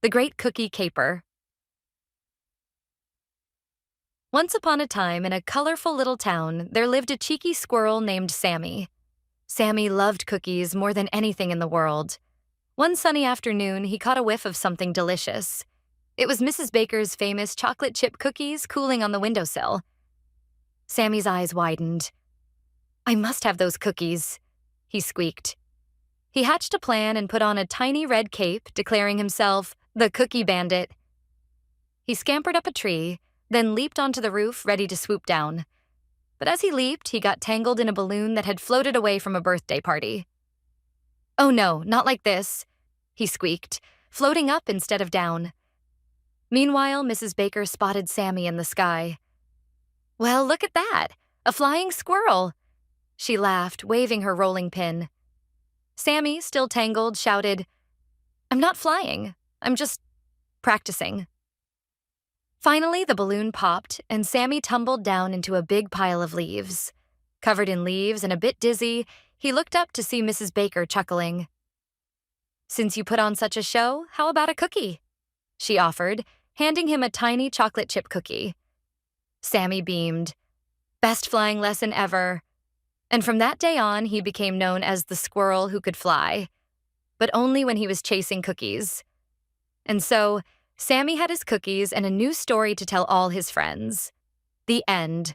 The Great Cookie Caper. Once upon a time, in a colorful little town, there lived a cheeky squirrel named Sammy. Sammy loved cookies more than anything in the world. One sunny afternoon, he caught a whiff of something delicious. It was Mrs. Baker's famous chocolate chip cookies cooling on the windowsill. Sammy's eyes widened. "I must have those cookies," he squeaked. He hatched a plan and put on a tiny red cape, declaring himself the Cookie Bandit. He scampered up a tree, then leaped onto the roof, ready to swoop down. But as he leaped, he got tangled in a balloon that had floated away from a birthday party. "Oh no, not like this," he squeaked, floating up instead of down. Meanwhile, Mrs. Baker spotted Sammy in the sky. "Well, look at that, a flying squirrel," she laughed, waving her rolling pin. Sammy, still tangled, shouted, "I'm not flying, I'm just practicing." Finally, the balloon popped, and Sammy tumbled down into a big pile of leaves. Covered in leaves and a bit dizzy, he looked up to see Mrs. Baker chuckling. "Since you put on such a show, how about a cookie?" she offered, handing him a tiny chocolate chip cookie. Sammy beamed. Best flying lesson ever. And from that day on, he became known as the squirrel who could fly, but only when he was chasing cookies. And so, Sammy had his cookies and a new story to tell all his friends. The end.